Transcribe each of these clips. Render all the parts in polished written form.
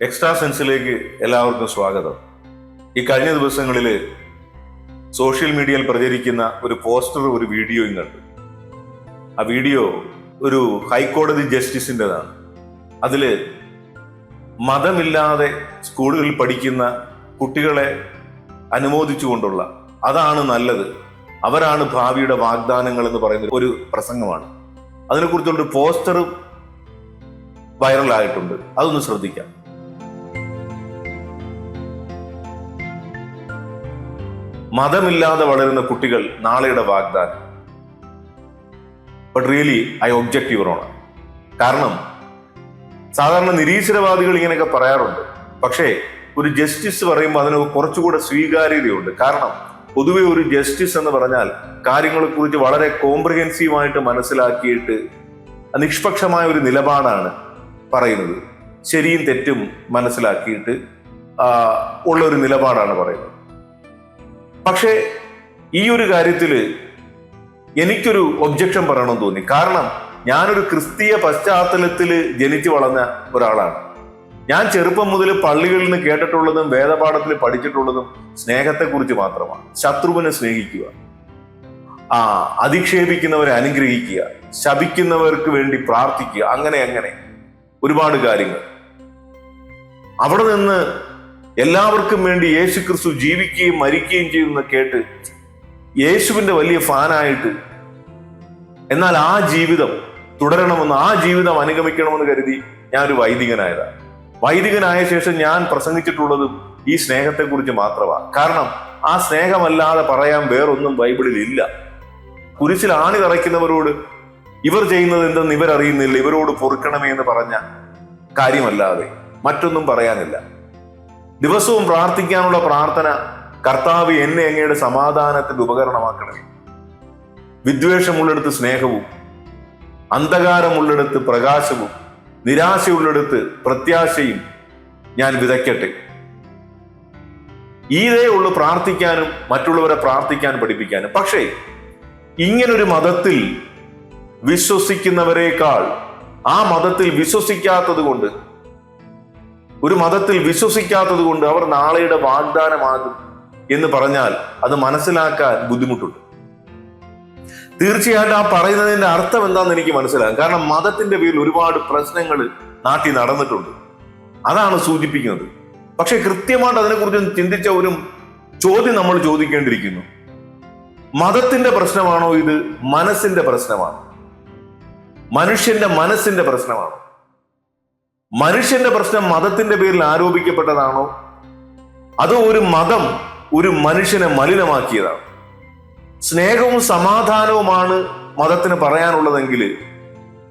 Extra സെൻസിലേക്ക് എല്ലാവർക്കും സ്വാഗതം. ഈ കഴിഞ്ഞ ദിവസങ്ങളിൽ സോഷ്യൽ മീഡിയയിൽ പ്രചരിക്കുന്ന ഒരു പോസ്റ്റർ, ഒരു വീഡിയോയും കണ്ടു. ആ വീഡിയോ ഒരു ഹൈക്കോടതി ജസ്റ്റിസിൻ്റെതാണ്. അതില് മതമില്ലാതെ സ്കൂളുകളിൽ പഠിക്കുന്ന കുട്ടികളെ അനുമോദിച്ചുകൊണ്ടുള്ള അതാണ് നല്ലത്, അവരാണ് ഭാവിയുടെ വാഗ്ദാനങ്ങൾ എന്ന് പറയുന്ന ഒരു പ്രസംഗമാണ്. അതിനെക്കുറിച്ചുള്ളൊരു പോസ്റ്റർ വൈറലായിട്ടുണ്ട്. അതൊന്ന് ശ്രദ്ധിക്കാം. മതമില്ലാതെ വളരുന്ന കുട്ടികൾ നാളെയുടെ വാഗ്ദാനം. But really I object your honour. കാരണം സാധാരണ നിരീശ്വരവാദികൾ ഇങ്ങനെയൊക്കെ പറയാറുണ്ട്. പക്ഷേ ഒരു ജസ്റ്റിസ് പറയുമ്പോൾ അതിന് കുറച്ചുകൂടെ സ്വീകാര്യതയുണ്ട്. കാരണം പൊതുവെ ഒരു ജസ്റ്റിസ് എന്ന് പറഞ്ഞാൽ കാര്യങ്ങളെക്കുറിച്ച് വളരെ കോംപ്രിഹെൻസീവായിട്ട് മനസ്സിലാക്കിയിട്ട് നിഷ്പക്ഷമായ ഒരു നിലപാടാണ് പറയുന്നത്. ശരിയും തെറ്റും മനസ്സിലാക്കിയിട്ട് ഉള്ള ഒരു നിലപാടാണ് പറയുന്നത്. പക്ഷേ ഈ ഒരു കാര്യത്തിൽ എനിക്കൊരു ഒബ്ജക്ഷൻ പറയണമെന്ന് തോന്നി. കാരണം ഞാനൊരു ക്രിസ്തീയ പശ്ചാത്തലത്തിൽ ജനിച്ചു വളർന്ന ഒരാളാണ്. ഞാൻ ചെറുപ്പം മുതൽ പള്ളികളിൽ നിന്ന് കേട്ടിട്ടുള്ളതും വേദപാഠത്തിൽ പഠിച്ചിട്ടുള്ളതും സ്നേഹത്തെക്കുറിച്ച് മാത്രമാണ്. ശത്രുവിനെ സ്നേഹിക്കുക, അധിക്ഷേപിക്കുന്നവരെ അനുഗ്രഹിക്കുക, ശപിക്കുന്നവർക്ക് വേണ്ടി പ്രാർത്ഥിക്കുക, അങ്ങനെ ഒരുപാട് കാര്യങ്ങൾ. അവിടെ നിന്ന് എല്ലാവർക്കും വേണ്ടി യേശു ക്രിസ്തു ജീവിക്കുകയും മരിക്കുകയും ചെയ്യുന്ന കേട്ട് യേശുവിന്റെ വലിയ ഫാനായിട്ട്, എന്നാൽ ആ ജീവിതം തുടരണമെന്ന്, ആ ജീവിതം അനുഗമിക്കണമെന്ന് കരുതി ഞാനൊരു വൈദികനായതാണ്. വൈദികനായ ശേഷം ഞാൻ പ്രസംഗിച്ചിട്ടുള്ളതും ഈ സ്നേഹത്തെക്കുറിച്ച് മാത്രമാണ്. കാരണം ആ സ്നേഹമല്ലാതെ പറയാൻ വേറൊന്നും ബൈബിളിൽ ഇല്ല. കുരിശിൽ ആണി തറയ്ക്കുന്നവരോട് ഇവർ ചെയ്യുന്നത് എന്തെന്ന് ഇവരറിയുന്നില്ല, ഇവരോട് പൊറുക്കണമേ എന്ന് പറഞ്ഞ കാര്യമല്ലാതെ മറ്റൊന്നും പറയാനില്ല. ദിവസവും പ്രാർത്ഥിക്കാനുള്ള പ്രാർത്ഥന, കർത്താവ് എന്നെ അങ്ങയുടെ സമാധാനത്തിന്റെ ഉപകരണമാക്കണമേ. വിദ്വേഷമുള്ളിടത്ത് സ്നേഹവും, അന്ധകാരമുള്ളിടത്ത് പ്രകാശവും, നിരാശയുള്ളിടത്ത് പ്രത്യാശയും ഞാൻ വിതയ്ക്കട്ടെ. ഇതേ ഉള്ളു പ്രാർത്ഥിക്കാനും മറ്റുള്ളവരെ പ്രാർത്ഥിക്കാൻ പഠിപ്പിക്കാനും. പക്ഷേ ഇങ്ങനൊരു മതത്തിൽ വിശ്വസിക്കുന്നവരെക്കാൾ ആ മതത്തിൽ വിശ്വസിക്കാത്തത് കൊണ്ട്, ഒരു മതത്തിൽ വിശ്വസിക്കാത്തത് കൊണ്ട് അവർ നാളെയുടെ വാഗ്ദാനമാകും എന്ന് പറഞ്ഞാൽ അത് മനസ്സിലാക്കാൻ ബുദ്ധിമുട്ടുണ്ട്. തീർച്ചയായിട്ടും ആ പറയുന്നതിന്റെ അർത്ഥം എന്താണെന്ന് എനിക്ക് മനസ്സിലാകും. കാരണം മതത്തിന്റെ പേരിൽ ഒരുപാട് പ്രശ്നങ്ങൾ നാട്ടിൽ നടന്നിട്ടുണ്ട്. അതാണ് സൂചിപ്പിക്കുന്നത്. പക്ഷെ കൃത്യമായിട്ട് അതിനെക്കുറിച്ച് ചിന്തിച്ച ഒരു ചോദ്യം നമ്മൾ ചോദിക്കേണ്ടിയിരിക്കുന്നു. മതത്തിന്റെ പ്രശ്നമാണോ ഇത്? മനസ്സിന്റെ പ്രശ്നമാണോ? മനുഷ്യന്റെ മനസ്സിന്റെ പ്രശ്നമാണോ? മനുഷ്യന്റെ പ്രശ്നം മതത്തിന്റെ പേരിൽ ആരോപിക്കപ്പെട്ടതാണോ? അതോ ഒരു മതം ഒരു മനുഷ്യനെ മലിനമാക്കിയതാണ്? സ്നേഹവും സമാധാനവുമാണ് മതത്തിന് പറയാനുള്ളതെങ്കിൽ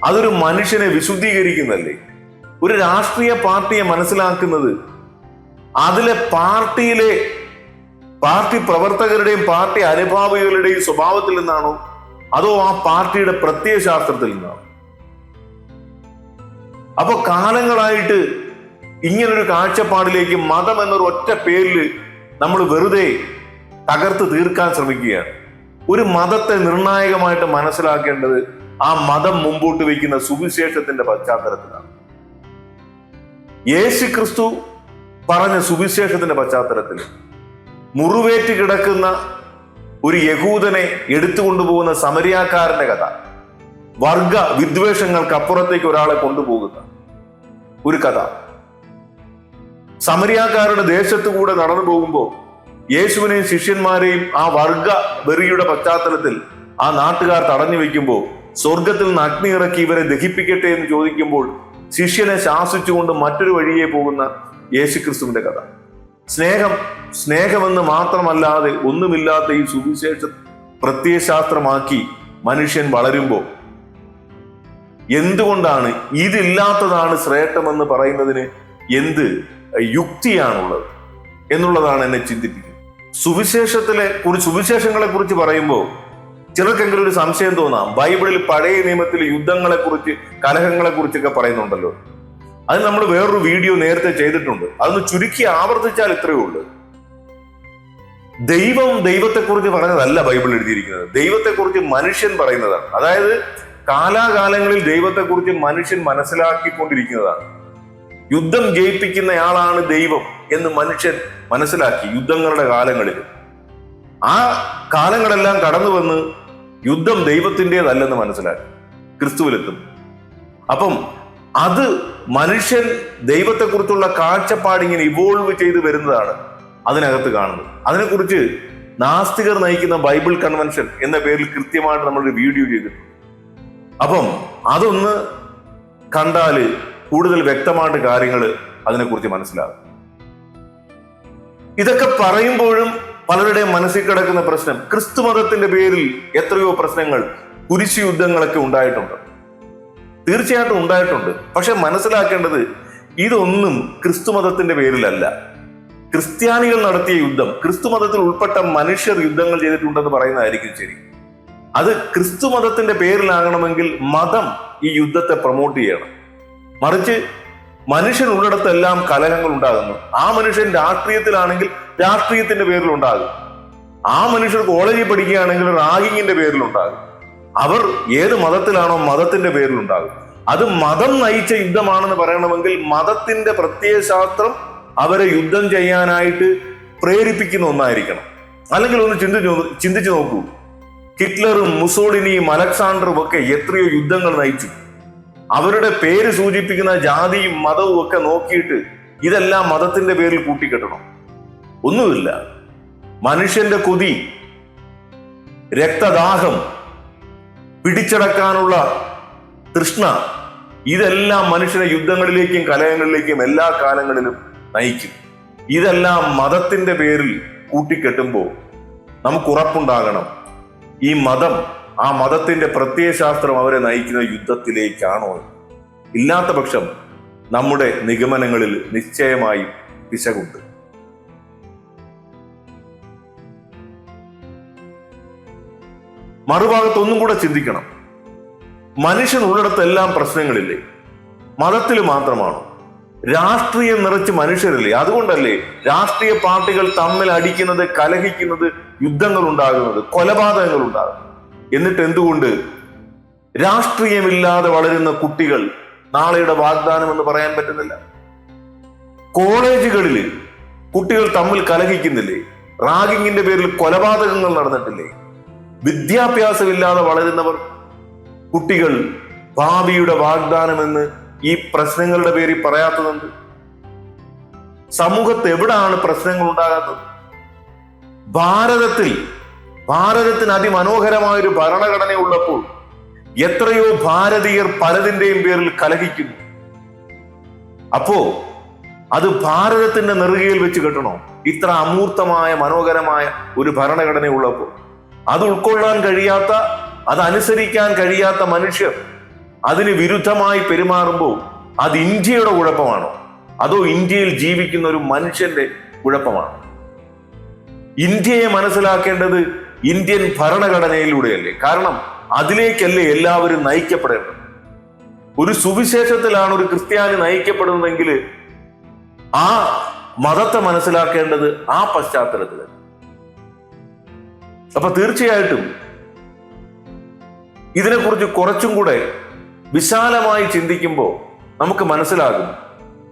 അതൊരു മനുഷ്യനെ വിശുദ്ധീകരിക്കുന്നല്ലേ? ഒരു രാഷ്ട്രീയ പാർട്ടിയെ മനസ്സിലാക്കുന്നത് അതിലെ പാർട്ടി പ്രവർത്തകരുടെയും പാർട്ടി അനുഭാവികളുടെയും സ്വഭാവത്തിൽ നിന്നാണോ, അതോ ആ പാർട്ടിയുടെ പ്രത്യയശാസ്ത്രത്തിൽ നിന്നാണോ? അപ്പൊ കാലങ്ങളായിട്ട് ഇങ്ങനൊരു കാഴ്ചപ്പാടിലേക്ക് മതം എന്നൊരു ഒറ്റ പേരിൽ നമ്മൾ വെറുതെ തകർത്ത് തീർക്കാൻ ശ്രമിക്കുകയാണ്. ഒരു മതത്തെ നിർണായകമായിട്ട് മനസ്സിലാക്കേണ്ടത് ആ മതം മുമ്പോട്ട് വയ്ക്കുന്ന സുവിശേഷത്തിന്റെ പശ്ചാത്തലത്തിലാണ്. യേശു ക്രിസ്തു പറഞ്ഞ സുവിശേഷത്തിന്റെ പശ്ചാത്തലത്തിൽ മുറിവേറ്റ് കിടക്കുന്ന ഒരു യഹൂദനെ എടുത്തുകൊണ്ടുപോകുന്ന സമരിയാക്കാരന്റെ കഥ, വർഗ വിദ്വേഷങ്ങൾക്ക് അപ്പുറത്തേക്ക് ഒരാളെ കൊണ്ടുപോകുന്ന ഒരു കഥ. സമരിയാക്കാരുടെ ദേശത്തു കൂടെ നടന്നു പോകുമ്പോൾ യേശുവിനെയും ശിഷ്യന്മാരെയും ആ വർഗ വെറിയുടെ പശ്ചാത്തലത്തിൽ ആ നാട്ടുകാർ തടഞ്ഞു വെക്കുമ്പോൾ സ്വർഗത്തിൽ നിന്ന് അഗ്നി ഇറക്കി ഇവരെ ദഹിപ്പിക്കട്ടെ എന്ന് ചോദിക്കുമ്പോൾ ശിഷ്യനെ ശാസിച്ചുകൊണ്ട് മറ്റൊരു വഴിയെ പോകുന്ന യേശുക്രിസ്തുവിന്റെ കഥ. സ്നേഹമെന്ന് മാത്രമല്ലാതെ ഒന്നുമില്ലാത്ത ഈ സുവിശേഷ പ്രത്യയശാസ്ത്രമാക്കി മനുഷ്യൻ വളരുമ്പോൾ എന്തുകൊണ്ടാണ് ഇതില്ലാത്തതാണ് ശ്രേഷ്ഠമെന്ന് പറയുന്നതിന് എന്ത് യുക്തിയാണുള്ളത് എന്നുള്ളതാണ് എന്നെ ചിന്തിപ്പിക്കുന്നത്. സുവിശേഷങ്ങളെ കുറിച്ച് പറയുമ്പോൾ ചിലർക്കെങ്കിലും ഒരു സംശയം തോന്നാം. ബൈബിളിൽ പഴയ നിയമത്തിൽ യുദ്ധങ്ങളെ കുറിച്ച്, കലഹങ്ങളെ കുറിച്ചൊക്കെ പറയുന്നുണ്ടല്ലോ. അത് നമ്മൾ വേറൊരു വീഡിയോ നേരത്തെ ചെയ്തിട്ടുണ്ട്. അതൊന്ന് ചുരുക്കി ആവർത്തിച്ചാൽ ഇത്രയേ ഉള്ളൂ. ദൈവത്തെക്കുറിച്ച് പറഞ്ഞതല്ല ബൈബിൾ എഴുതിയിരിക്കുന്നത്. ദൈവത്തെക്കുറിച്ച് മനുഷ്യൻ പറയുന്നതാണ്. അതായത് കാലാകാലങ്ങളിൽ ദൈവത്തെക്കുറിച്ച് മനുഷ്യൻ മനസ്സിലാക്കിക്കൊണ്ടിരിക്കുന്നതാണ്. യുദ്ധം ജയിപ്പിക്കുന്നയാളാണ് ദൈവം എന്ന് മനുഷ്യൻ മനസ്സിലാക്കി യുദ്ധങ്ങളുടെ കാലങ്ങളിൽ. ആ കാലങ്ങളെല്ലാം കടന്നു വന്ന് യുദ്ധം ദൈവത്തിൻ്റെതല്ലെന്ന് മനസ്സിലാക്കി ക്രിസ്തുവിലെത്തും. അപ്പം അത് മനുഷ്യൻ ദൈവത്തെക്കുറിച്ചുള്ള കാഴ്ചപ്പാട് ഇങ്ങനെ ഇവോൾവ് ചെയ്ത് വരുന്നതാണ് അതിനകത്ത് കാണുന്നത്. അതിനെക്കുറിച്ച് നാസ്തികർ നയിക്കുന്ന ബൈബിൾ കൺവെൻഷൻ എന്ന പേരിൽ കൃത്യമായിട്ട് നമ്മളൊരു വീഡിയോ ചെയ്തിട്ടുണ്ട്. അപ്പം അതൊന്ന് കണ്ടാല് കൂടുതൽ വ്യക്തമായിട്ട് കാര്യങ്ങൾ അതിനെക്കുറിച്ച് മനസ്സിലാകും. ഇതൊക്കെ പറയുമ്പോഴും പലരുടെയും മനസ്സിൽ കിടക്കുന്ന പ്രശ്നം, ക്രിസ്തു മതത്തിന്റെ പേരിൽ എത്രയോ പ്രശ്നങ്ങൾ, കുരിശു യുദ്ധങ്ങളൊക്കെ ഉണ്ടായിട്ടുണ്ട്. തീർച്ചയായിട്ടും ഉണ്ടായിട്ടുണ്ട്. പക്ഷെ മനസ്സിലാക്കേണ്ടത് ഇതൊന്നും ക്രിസ്തു മതത്തിന്റെ പേരിലല്ല. ക്രിസ്ത്യാനികൾ നടത്തിയ യുദ്ധം, ക്രിസ്തു മതത്തിൽ ഉൾപ്പെട്ട മനുഷ്യർ യുദ്ധങ്ങൾ ചെയ്തിട്ടുണ്ടെന്ന് പറയുന്നതായിരിക്കും ശരി. അത് ക്രിസ്തു മതത്തിന്റെ പേരിലാകണമെങ്കിൽ മതം ഈ യുദ്ധത്തെ പ്രൊമോട്ട് ചെയ്യണം. മറിച്ച് മനുഷ്യൻ ഉള്ളിടത്തെല്ലാം കലഹങ്ങൾ ഉണ്ടാകുന്നു. ആ മനുഷ്യൻ രാഷ്ട്രീയത്തിലാണെങ്കിൽ രാഷ്ട്രീയത്തിന്റെ പേരിൽ ഉണ്ടാകും. ആ മനുഷ്യർ കോളേജിൽ പഠിക്കുകയാണെങ്കിൽ റാഗിങ്ങിന്റെ പേരിലുണ്ടാകും. അവർ ഏത് മതത്തിലാണോ മതത്തിന്റെ പേരിലുണ്ടാകും. അത് മതം നയിച്ച യുദ്ധമാണെന്ന് പറയണമെങ്കിൽ മതത്തിന്റെ പ്രത്യയശാസ്ത്രം അവരെ യുദ്ധം ചെയ്യാനായിട്ട് പ്രേരിപ്പിക്കുന്ന ഒന്നായിരിക്കണം. അല്ലെങ്കിൽ ഒന്ന് ചിന്തിച്ചു നോക്കൂ, ഹിറ്റ്ലറും മുസോളിനിയും അലക്സാണ്ടറും ഒക്കെ എത്രയോ യുദ്ധങ്ങൾ നയിച്ചു. അവരുടെ പേര് സൂചിപ്പിക്കുന്ന ജാതിയും മതവും ഒക്കെ നോക്കിയിട്ട് ഇതെല്ലാം മതത്തിന്റെ പേരിൽ കൂട്ടിക്കെട്ടണം. ഒന്നുമില്ല. മനുഷ്യന്റെ കൊതി, രക്തദാഹം, പിടിച്ചടക്കാനുള്ള തൃഷ്ണ, ഇതെല്ലാം മനുഷ്യനെ യുദ്ധങ്ങളിലേക്കും കലഹങ്ങളിലേക്കും എല്ലാ കാലങ്ങളിലും നയിക്കും. ഇതെല്ലാം മതത്തിന്റെ പേരിൽ കൂട്ടിക്കെട്ടുമ്പോൾ നമുക്ക് ഉറപ്പുണ്ടാകണം, ഈ മതം, ആ മതത്തിന്റെ പ്രത്യയശാസ്ത്രം അവരെ നയിക്കുന്ന യുദ്ധത്തിലേക്കാണോ? ഇല്ലാത്ത പക്ഷം നമ്മുടെ നിഗമനങ്ങളിൽ നിശ്ചയമായും പിശകുണ്ട്. മറുഭാഗത്ത് ഒന്നും കൂടെ ചിന്തിക്കണം. മനുഷ്യൻ ഉള്ളിടത്തെല്ലാം പ്രശ്നങ്ങളില്ലേ? മതത്തിൽ മാത്രമാണോ? രാഷ്ട്രീയം നിറച്ച് മനുഷ്യരില്ലേ? അതുകൊണ്ടല്ലേ രാഷ്ട്രീയ പാർട്ടികൾ തമ്മിൽ അടിക്കുന്നത്, കലഹിക്കുന്നത്, യുദ്ധങ്ങൾ ഉണ്ടാകുന്നത്, കൊലപാതകങ്ങൾ ഉണ്ടാകുന്നത്? എന്നിട്ട് എന്തുകൊണ്ട് രാഷ്ട്രീയമില്ലാതെ വളരുന്ന കുട്ടികൾ നാളെയുടെ വാഗ്ദാനം എന്ന് പറയാൻ പറ്റുന്നില്ല? കോളേജുകളിൽ കുട്ടികൾ തമ്മിൽ കലഹിക്കുന്നില്ലേ? റാഗിങ്ങിന്റെ പേരിൽ കൊലപാതകങ്ങൾ നടന്നിട്ടില്ലേ? വിദ്യാഭ്യാസമില്ലാതെ വളരുന്നവർ, കുട്ടികൾ ഭാവിയുടെ വാഗ്ദാനം എന്ന് ഈ പ്രശ്നങ്ങളുടെ പേരിൽ പറയാത്തതുണ്ട്. സമൂഹത്ത് എവിടാണ് പ്രശ്നങ്ങൾ ഉണ്ടാകാത്തത്? ഭാരതത്തിന് അതിമനോഹരമായൊരു ഭരണഘടന ഉള്ളപ്പോൾ എത്രയോ ഭാരതീയർ പലതിന്റെയും പേരിൽ കലഹിക്കുന്നു. അപ്പോ അത് ഭാരതത്തിന്റെ നെറുകയിൽ വെച്ച് കെട്ടണോ? ഇത്ര അമൂർത്തമായ മനോഹരമായ ഒരു ഭരണഘടന ഉള്ളപ്പോൾ അത് ഉൾക്കൊള്ളാൻ കഴിയാത്ത, അതനുസരിക്കാൻ കഴിയാത്ത മനുഷ്യർ അതിന് വിരുദ്ധമായി പെരുമാറുമ്പോൾ അത് ഇന്ത്യയുടെ കുഴപ്പമാണോ? അതോ ഇന്ത്യയിൽ ജീവിക്കുന്ന ഒരു മനുഷ്യന്റെ കുഴപ്പമാണോ? ഇന്ത്യയെ മനസ്സിലാക്കേണ്ടത് ഇന്ത്യൻ ഭരണഘടനയിലൂടെയല്ലേ? കാരണം അതിലേക്കല്ലേ എല്ലാവരും നയിക്കപ്പെടേണ്ടത്. ഒരു സുവിശേഷത്തിലാണ് ഒരു ക്രിസ്ത്യാനി നയിക്കപ്പെടുന്നതെങ്കിൽ ആ മതത്തെ മനസ്സിലാക്കേണ്ടത് ആ പശ്ചാത്തലത്തിൽ. അപ്പൊ തീർച്ചയായിട്ടും ഇതിനെക്കുറിച്ച് കുറച്ചും കൂടെ വിശാലമായി ചിന്തിക്കുമ്പോൾ നമുക്ക് മനസ്സിലാകും,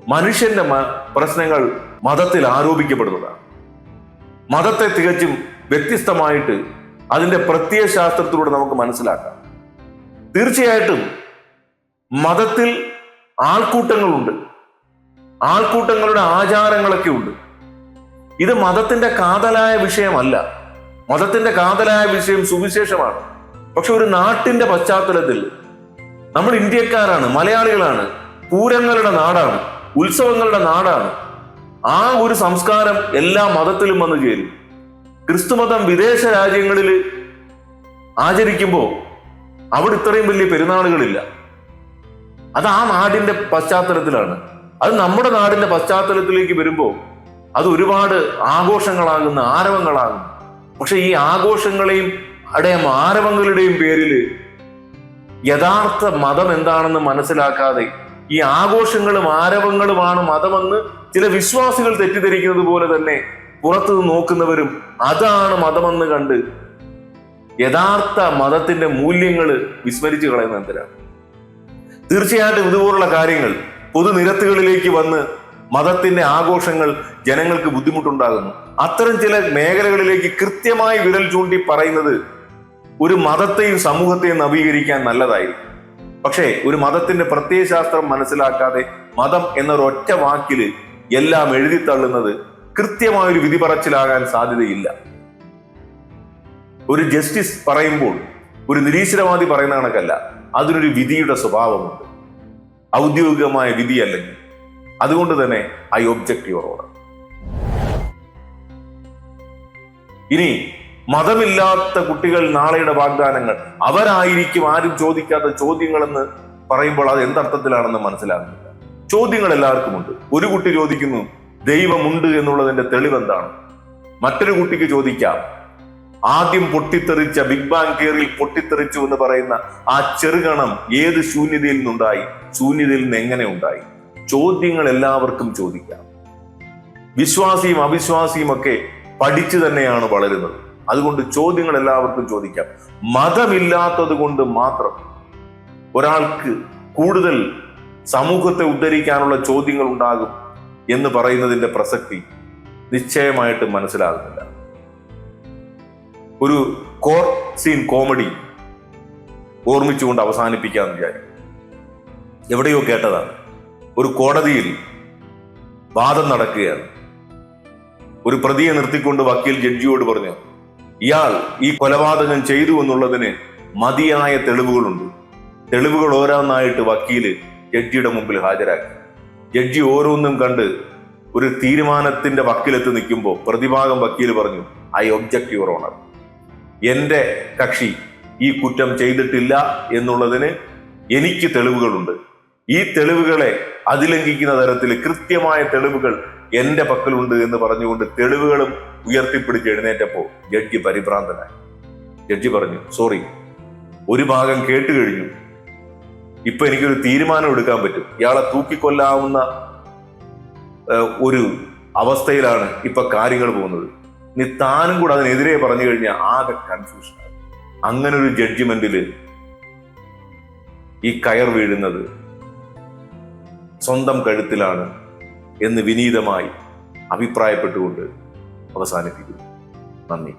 മനുഷ്യന്റെ പ്രശ്നങ്ങൾ മതത്തിൽ ആരോപിക്കപ്പെടുന്നതാണ്. മതത്തെ തികച്ചും വ്യത്യസ്തമായിട്ട് അതിന്റെ പ്രത്യയശാസ്ത്രത്തിലൂടെ നമുക്ക് മനസ്സിലാക്കാം. തീർച്ചയായിട്ടും മതത്തിൽ ആൾക്കൂട്ടങ്ങളുണ്ട്, ആൾക്കൂട്ടങ്ങളുടെ ആചാരങ്ങളൊക്കെ ഉണ്ട്. ഇത് മതത്തിന്റെ കാതലായ വിഷയമല്ല. മതത്തിന്റെ കാതലായ വിഷയം സുവിശേഷമാണ്. പക്ഷെ ഒരു നാട്ടിന്റെ പശ്ചാത്തലത്തിൽ നമ്മൾ ഇന്ത്യക്കാരാണ്, മലയാളികളാണ്, പൂരങ്ങളുടെ നാടാണ്, ഉത്സവങ്ങളുടെ നാടാണ്. ആ ഒരു സംസ്കാരം എല്ലാ മതത്തിലും വന്നു ചേരും. ക്രിസ്തുമതം വിദേശ രാജ്യങ്ങളിൽ ആചരിക്കുമ്പോൾ അവിടെ ഇത്രയും വലിയ പെരുന്നാളുകളില്ല. അത് ആ നാടിന്റെ പശ്ചാത്തലത്തിലാണ്. അത് നമ്മുടെ നാടിന്റെ പശ്ചാത്തലത്തിലേക്ക് വരുമ്പോൾ അത് ഒരുപാട് ആഘോഷങ്ങളാകുന്ന, ആരവങ്ങളാകുന്നു. പക്ഷെ ഈ ആഘോഷങ്ങളെയും ആരവങ്ങളുടെയും പേരിൽ യഥാർത്ഥ മതം എന്താണെന്ന് മനസ്സിലാക്കാതെ ഈ ആഘോഷങ്ങളും ആരവങ്ങളുമാണ് മതമെന്ന് ചില വിശ്വാസികൾ തെറ്റിദ്ധരിക്കുന്നത് പോലെ തന്നെ പുറത്തു നോക്കുന്നവരും അതാണ് മതമെന്ന് കണ്ട് യഥാർത്ഥ മതത്തിന്റെ മൂല്യങ്ങൾ വിസ്മരിച്ചു കളയുന്ന എന്തിനാണ്? തീർച്ചയായിട്ടും ഇതുപോലുള്ള കാര്യങ്ങൾ പൊതുനിരത്തുകളിലേക്ക് വന്ന് മതത്തിന്റെ ആഘോഷങ്ങൾ ജനങ്ങൾക്ക് ബുദ്ധിമുട്ടുണ്ടാകുന്നു. അത്തരം ചില മേഖലകളിലേക്ക് കൃത്യമായി വിരൽ ചൂണ്ടി പറയുന്നത് ഒരു മതത്തെയും സമൂഹത്തെയും നവീകരിക്കാൻ നല്ലതായിരിക്കും. പക്ഷേ ഒരു മതത്തിന്റെ പ്രത്യയശാസ്ത്രം മനസ്സിലാക്കാതെ മതം എന്നൊരൊറ്റ വാക്കില് എല്ലാം എഴുതിത്തള്ളുന്നത് കൃത്യമായൊരു വിധി പറച്ചിലാകാൻ സാധ്യതയില്ല. ഒരു ജസ്റ്റിസ് പറയുമ്പോൾ ഒരു നിരീശ്വരവാദി പറയുന്ന കണക്കല്ല, അതിനൊരു വിധിയുടെ സ്വഭാവമുണ്ട്, ഔദ്യോഗികമായ വിധിയല്ലെങ്കിൽ. അതുകൊണ്ട് തന്നെ ഐ ഒബ്ജക്ട് യുവർ ഓർഡർ. ഇനി മതമില്ലാത്ത കുട്ടികൾ നാളെയുടെ വാഗ്ദാനങ്ങൾ, അവരായിരിക്കും ആരും ചോദിക്കാത്ത ചോദ്യങ്ങളെന്ന് പറയുമ്പോൾ അത് എന്തർത്ഥത്തിലാണെന്ന് മനസ്സിലാകുന്നില്ല. ചോദ്യങ്ങൾ എല്ലാവർക്കും ഉണ്ട്. ഒരു കുട്ടി ചോദിക്കുന്നു ദൈവമുണ്ട് എന്നുള്ളതിന്റെ തെളിവെന്താണ്? മറ്റൊരു കുട്ടിക്ക് ചോദിക്കാം ആദ്യം പൊട്ടിത്തെറിച്ച ബിഗ് ബാങ് തിയറിയിൽ പൊട്ടിത്തെറിച്ചു എന്ന് പറയുന്ന ആ ചെറുകണം ഏത് ശൂന്യതയിൽ നിന്നുണ്ടായി, ശൂന്യതയിൽ നിന്ന് എങ്ങനെ ഉണ്ടായി? ചോദ്യങ്ങൾ എല്ലാവർക്കും ചോദിക്കാം. വിശ്വാസിയും അവിശ്വാസിയും ഒക്കെ പഠിച്ചു തന്നെയാണ് വളരുന്നത്. അതുകൊണ്ട് ചോദ്യങ്ങൾ എല്ലാവർക്കും ചോദിക്കാം. മതമില്ലാത്തത് കൊണ്ട് മാത്രം ഒരാൾക്ക് കൂടുതൽ സമൂഹത്തെ ഉദ്ധരിക്കാനുള്ള ചോദ്യങ്ങൾ ഉണ്ടാകും എന്ന് പറയുന്നതിന്റെ പ്രസക്തി നിശ്ചയമായിട്ട് മനസ്സിലാകുന്നില്ല. ഒരു കോർട്ട് സീൻ കോമഡി ഓർമ്മിച്ചുകൊണ്ട് അവസാനിപ്പിക്കാമെന്ന് വിചാരിക്കും. എവിടെയോ കേട്ടതാണ്. ഒരു കോടതിയിൽ വാദം നടക്കുകയാണ്. ഒരു പ്രതിയെ നിർത്തിക്കൊണ്ട് വക്കീൽ ജഡ്ജിയോട് പറഞ്ഞു, ഇയാൾ ഈ കൊലപാതകം ചെയ്തു എന്നുള്ളതിന് മതിയായ തെളിവുകളുണ്ട്. തെളിവുകൾ ഓരോന്നായിട്ട് വക്കീല് ജഡ്ജിയുടെ മുമ്പിൽ ഹാജരാക്കി. ജഡ്ജി ഓരോന്നും കണ്ട് ഒരു തീരുമാനത്തിന്റെ വക്കിലെത്തി നിൽക്കുമ്പോൾ പ്രതിഭാഗം വക്കീല് പറഞ്ഞു, ഐ ഒബ്ജക്ട് യുവർ ഓണർ. എന്റെ കക്ഷി ഈ കുറ്റം ചെയ്തിട്ടില്ല എന്നുള്ളതിന് എനിക്ക് തെളിവുകളുണ്ട്. ഈ തെളിവുകളെ അതിലംഘിക്കുന്ന തരത്തിൽ കൃത്യമായ തെളിവുകൾ എന്റെ പക്കലുണ്ട് എന്ന് പറഞ്ഞുകൊണ്ട് തെളിവുകളും ഉയർത്തിപ്പിടിച്ച് എഴുന്നേറ്റപ്പോ ജഡ്ജി പരിഭ്രാന്തനായി. ജഡ്ജി പറഞ്ഞു, സോറി, ഒരു ഭാഗം കേട്ട് കഴിഞ്ഞു. ഇപ്പൊ എനിക്കൊരു തീരുമാനം എടുക്കാൻ പറ്റും. ഇയാളെ തൂക്കിക്കൊല്ലാവുന്ന ഒരു അവസ്ഥയിലാണ് ഇപ്പൊ കാര്യങ്ങൾ പോകുന്നത്. നീ താനും കൂടെ അതിനെതിരെ പറഞ്ഞു കഴിഞ്ഞാൽ ആകെ കൺഫ്യൂഷൻ. അങ്ങനെ ഒരു ജഡ്ജിമെന്റില് ഈ കയർ വീഴുന്നത് സ്വന്തം കഴുത്തിലാണ് എന്ന് വിനീതമായി അഭിപ്രായപ്പെട്ടുകൊണ്ട് അവസാനിപ്പിക്കുന്നു. നന്ദി.